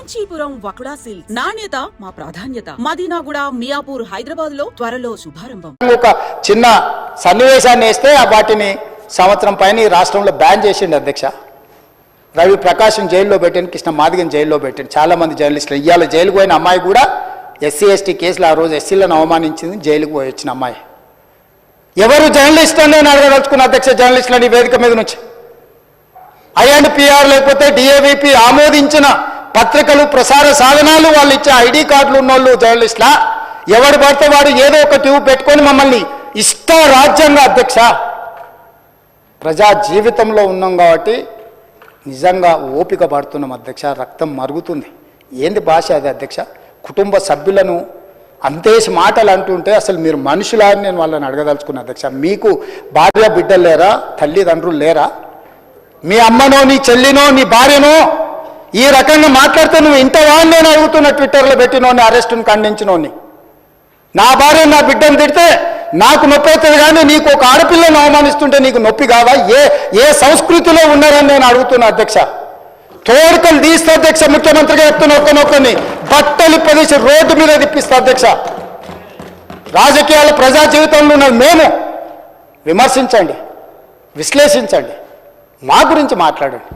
Kanchipuram వకుడా silks నాణ్యత మా ప్రాధాన్యత. మదీనాగూడ, మియాపూర్, హైదరాబాద్ లో త్వరలో శుభారంభం. ఒక చిన్న సన్నివేశాన్ని వేస్తే వాటిని సంవత్సరం పైన ఈ రాష్ట్రంలో బ్యాన్ చేసిండు అధ్యక్ష. రవి ప్రకాశం జైల్లో పెట్టిండు, కృష్ణ మాదిగన్ జైల్లో పెట్టిండు, చాలా మంది జర్నలిస్టులు. ఇవాళ జైలుకు పోయిన అమ్మాయి కూడా ఎస్సీ ఎస్టీ కేసులు ఆ రోజు ఎస్సీలను అవమానించింది, జైలుకు పోయి వచ్చిన అమ్మాయి. ఎవరు జర్నలిస్ట్ అని నేను అడగదలుచుకున్న అధ్యక్ష, జర్నలిస్టులని వేదిక మీద నుంచి ఐఎన్పిఆర్ లేకపోతే డిఏవిపి ఆమోదించిన పత్రికలు, ప్రసార సాధనాలు, వాళ్ళు ఇచ్చే ఐడి కార్డులు ఉన్నోళ్ళు జర్నలిస్టులా? ఎవడు పడితే వాడు ఏదో ఒక ట్యూబ్ పెట్టుకొని మమ్మల్ని ఇష్ట రాజ్యంగా అధ్యక్ష. ప్రజా జీవితంలో ఉన్నాం కాబట్టి నిజంగా ఓపిక పడుతున్నాం అధ్యక్ష, రక్తం మరుగుతుంది. ఏంది భాష అది అధ్యక్ష? కుటుంబ సభ్యులను అంతేసి మాటలు అంటుంటే అసలు మీరు మనుషులా అని నేను వాళ్ళని అడగదలుచుకున్నా అధ్యక్ష. మీకు భార్య బిడ్డలు లేరా? తల్లిదండ్రులు లేరా? మీ అమ్మనో, నీ చెల్లినో, నీ భార్యనో ఈ రకంగా మాట్లాడితే నువ్వు ఇంతవా అని నేను అడుగుతున్న. ట్విట్టర్లో పెట్టినోని, అరెస్టును ఖండించినోని. నా భార్య నా బిడ్డను తిడితే నాకు నొప్పి అవుతుంది, కానీ నీకు ఒక ఆడపిల్లను అవమానిస్తుంటే నీకు నొప్పి కావా? ఏ సంస్కృతిలో ఉన్నారని నేను అడుగుతున్నా అధ్యక్ష. తోడుకలు తీస్తే అధ్యక్ష, ముఖ్యమంత్రిగా చెప్తున్న ఒక్కనొక్కని బట్టలు ప్రదేశం రోడ్డు మీద తిప్పిస్తా అధ్యక్ష. రాజకీయాల ప్రజా జీవితంలో ఉన్నది మేము. విమర్శించండి, విశ్లేషించండి, మా గురించి మాట్లాడండి.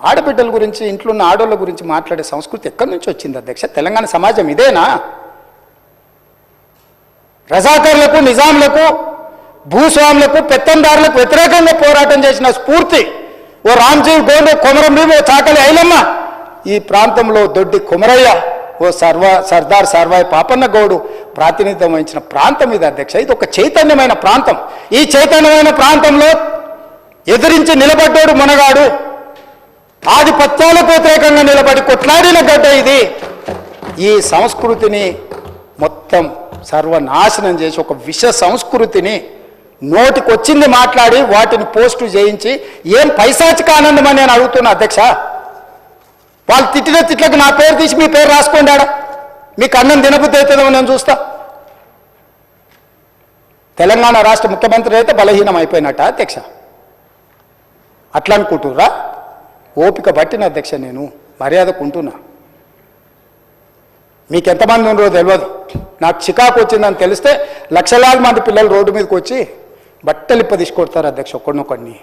ఆడబిడ్డల గురించి, ఇంట్లో ఉన్న ఆడోళ్ళ గురించి మాట్లాడే సంస్కృతి ఎక్కడి నుంచి వచ్చింది అధ్యక్ష? తెలంగాణ సమాజం ఇదేనా? రజాకర్లకు, నిజాంలకు, భూస్వాములకు, పెత్తందారులకు వ్యతిరేకంగా పోరాటం చేసిన స్ఫూర్తి ఓ రామ్జీ గోండు, కొమరం భీమ్, ఓ చాకలి ఐలమ్మ, ఈ ప్రాంతంలో దొడ్డి కొమరయ్య, ఓ సర్దార్ సర్వాయి పాపన్న గౌడు ప్రాతినిధ్యం వహించిన ప్రాంతం ఇది అధ్యక్ష. ఇది ఒక చైతన్యమైన ప్రాంతం. ఈ చైతన్యమైన ప్రాంతంలో ఎదిరించి నిలబడ్డాడు మునగాడు. ఆధిపత్యాలకు వ్యతిరేకంగా నిలబడి కొట్లాడిన గడ్డ ఇది. ఈ సంస్కృతిని మొత్తం సర్వనాశనం చేసి ఒక విష సంస్కృతిని నోటికొచ్చింది మాట్లాడి వాటిని పోస్టు చేయించి ఏం పైశాచిక ఆనందం అని నేను అడుగుతున్నా అధ్యక్ష. వాళ్ళు తిట్టిన తిట్లకు నా పేరు తీసి మీ పేరు రాసుకోండాడా? మీకు అన్నం తినబుద్ధి అవుతుందో నేను చూస్తా. తెలంగాణ రాష్ట్ర ముఖ్యమంత్రి అయితే బలహీనం అయిపోయినట్ట అధ్యక్ష? అట్లా అనుకుంటుర్రా? ఓపిక పట్టిన అధ్యక్ష, నేను మర్యాదకుంటున్నా. మీకు ఎంతమంది ఉన్నారో తెలియదు, నాకు చికాకు వచ్చిందని తెలిస్తే లక్షలాది మంది పిల్లలు రోడ్డు మీదకి వచ్చి బట్టలు తీసుకొడతారు అధ్యక్ష, ఒక్కడినొక్కడిని.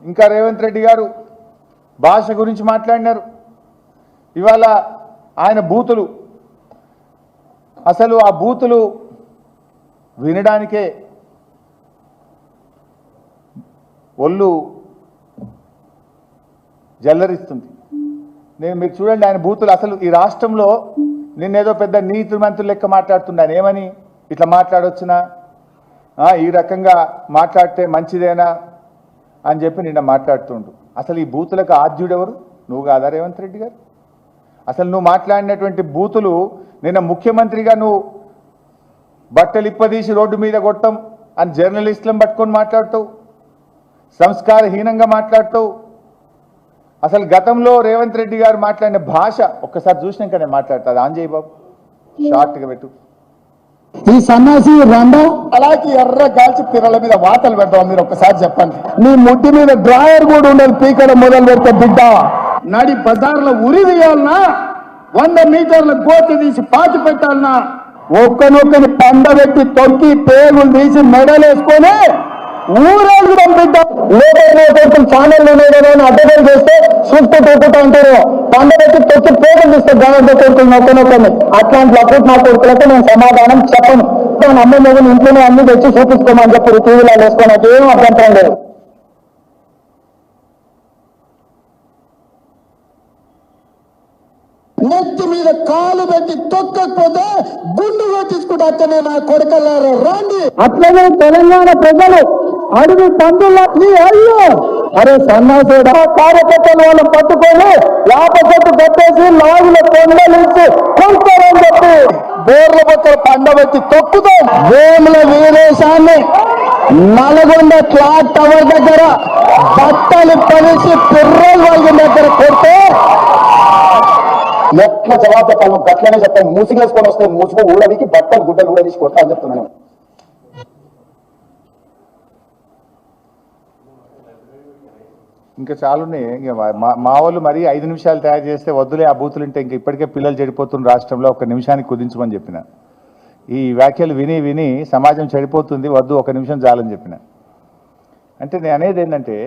ఇంకా రేవంత్ రెడ్డి గారు భాష గురించి మాట్లాడినారు. ఇవాళ ఆయన బూతులు, అసలు ఆ బూతులు వినడానికే ఒళ్ళు జల్లరిస్తుంది. మీరు చూడండి ఆయన బూతులు. అసలు ఈ రాష్ట్రంలో నిన్నేదో పెద్ద నీతి మంత్రులు లెక్క మాట్లాడుతున్నాను. ఏమని ఇట్లా మాట్లాడొచ్చునా, ఈ రకంగా మాట్లాడితే మంచిదేనా అని చెప్పి నిన్న మాట్లాడుతుండు. అసలు ఈ బూతులకు ఆద్యుడెవరు? నువ్వు కాదా రేవంత్ రెడ్డి గారు? అసలు నువ్వు మాట్లాడినటువంటి బూతులు నిన్న ముఖ్యమంత్రిగా నువ్వు బట్టలు ఇప్పదీసి రోడ్డు మీద కొట్టం అని జర్నలిస్టులను పట్టుకొని మాట్లాడుతావు, సంస్కారహీనంగా మాట్లాడుతావు. అసలు గతంలో రేవంత్ రెడ్డి గారు మాట్లాడిన భాష ఒక్కసారి చూసినాక నేను మాట్లాడతాను. ఆంజయ్ బాబు షార్ట్గా పెట్టు. ఈ సన్నాసి రండం అలాగే ఎర్ర గాల్చి పిల్లల మీద వాతలు పెడతాం. మీరు ఒక్కసారి చెప్పండి. నీ ముడ్డి మీద డ్రాయర్ కూడా ఉండదు, పీకడం మొదలు పెడితే బిడ్డ నడి బజార్లో ఉరి తీయాలన్నా, 100 మీటర్ల గోతి తీసి పాతి పెట్టాలన్నా, ఒక్కనొక్కని పండబెట్టి తొక్కి పేగులు తీసి మెడలేసుకొని ఊరేళ్ళు పంపిద్దాం. లోకల్ ఛానల్ అడ్డగలు చేస్తే చూస్తూ తొక్కుతూ అంటారు. పండబెట్టి తొక్కి పేగులు తీస్తే గవర్నమెంట్ కొడుకులు నొక్కనొక్కని. అట్లాంటి లప్పుడు నా కొడుకులతో నేను సమాధానం చెప్పను. అమ్మ మీద ఇంట్లోనే అన్ని తెచ్చి చూపించుకోమని చెప్పారు, టీవీలో వేసుకోవడానికి ఏం అభ్యంతరం లేదు. నెత్తి మీద కాలు పెట్టి తొక్కకపోతే గుండు కొట్టించుకుంటే అట్లనే నా కొడుకల్లారా రండి. అట్లనే తెలంగాణ ప్రజలు అడుగు పందుల అయ్యో అరే సన్నాసుడు కార్యకర్తలు వాళ్ళు పట్టుకొని వేప చెట్టు కట్టేసి లాగుల పొందలించి కొడతారని చెప్పి బోర్ల పక్కల పండబెట్టి తొక్కుతాం. వేముల వీరేశాన్ని నల్గొండ క్లాక్ టవర్ దగ్గర బట్టలు కలిసి పిర్రలు వాళ్ళ దగ్గర కొడితే ఎట్లా జవాబు చెప్పాలి? గట్లనే చెప్తాను. మూసిగేసుకొని వస్తే మూసుకో ఊడనికి బట్టలు గుడ్డలు ఊడదీసి కొట్టా అని చెప్తున్నాను. ఇంకా చాలున్నాయి. ఇంకా మా వాళ్ళు మరి 5 నిమిషాలు తయారు చేస్తే వద్దులే ఆ బూతులు ఉంటే ఇంకా ఇప్పటికే పిల్లలు చెడిపోతున్న రాష్ట్రంలో 1 నిమిషానికి కుదించమని చెప్పిన. ఈ వ్యాఖ్యలు విని విని సమాజం చెడిపోతుంది, వద్దు 1 నిమిషం చాలని చెప్పిన. అంటే నేను అనేది ఏంటంటే,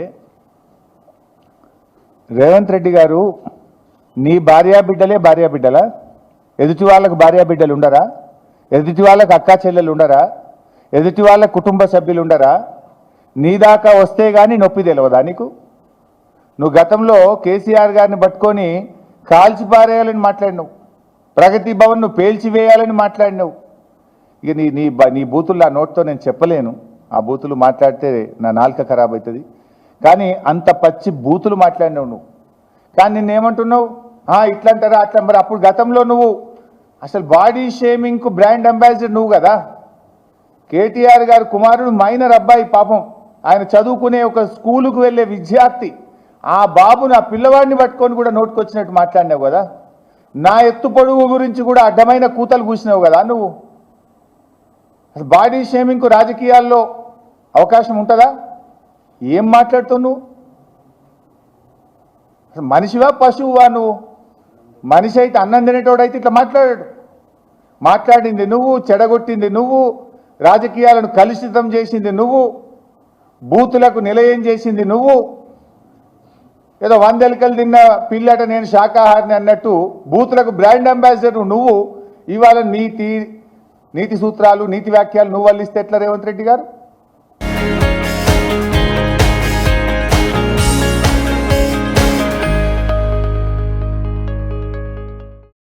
రేవంత్ రెడ్డి గారు నీ భార్యాబిడ్డలే భార్యాబిడ్డలా? ఎదుటి వాళ్ళకు భార్యాబిడ్డలు ఉండరా? ఎదుటి వాళ్ళకు అక్కా చెల్లెలు ఉండరా? ఎదుటి వాళ్ళ కుటుంబ సభ్యులు ఉండరా? నీ దాకా వస్తే కానీ నొప్పి తెలియదా నీకు? నువ్వు గతంలో కేసీఆర్ గారిని పట్టుకొని కాల్చిపారేయాలని మాట్లాడినావు, ప్రగతి భవన్ నువ్వు పేల్చివేయాలని మాట్లాడినావు. ఇక నీ బూతులు ఆ నోట్తో నేను చెప్పలేను, ఆ బూతులు మాట్లాడితే నా నాలుక ఖరాబ్ అవుతుంది. కానీ అంత పచ్చి బూతులు మాట్లాడినావు నువ్వు. కానీ నిన్నేమంటున్నావు, ఇట్లా అంటారా అట్లా. మరి అప్పుడు గతంలో నువ్వు అసలు బాడీ షేమింగ్కు బ్రాండ్ అంబాసిడర్ నువ్వు కదా. కేటీఆర్ గారు కుమారుడు మైనర్ అబ్బాయి, పాపం ఆయన చదువుకునే ఒక స్కూలుకు వెళ్ళే విద్యార్థి, ఆ బాబుని ఆ పిల్లవాడిని పట్టుకొని కూడా నోటుకొచ్చినట్టు మాట్లాడినావు కదా. నా ఎత్తు పొడుగు గురించి కూడా అడ్డమైన కూతలు కూసినావు కదా నువ్వు. అసలు బాడీ షేమింగ్కు రాజకీయాల్లో అవకాశం ఉంటుందా? ఏం మాట్లాడుతావు నువ్వు? అసలు మనిషివా పశువువా నువ్వు? మనిషి అయితే అన్నం తినేటోడైతే ఇట్లా మాట్లాడింది నువ్వు, చెడగొట్టింది నువ్వు, రాజకీయాలను కలుషితం చేసింది నువ్వు, బూతులకు నిలయం చేసింది నువ్వు. ఏదో 100 ఎలుకలు తిన్న పిల్లట నేను శాకాహారిని అన్నట్టు బూతులకు బ్రాండ్ అంబాసిడర్ నువ్వు. ఇవాళ నీతి సూత్రాలు, నీతి వ్యాఖ్యలు నువ్వు వల్లిస్తే ఎట్లా రేవంత్ రెడ్డి గారు?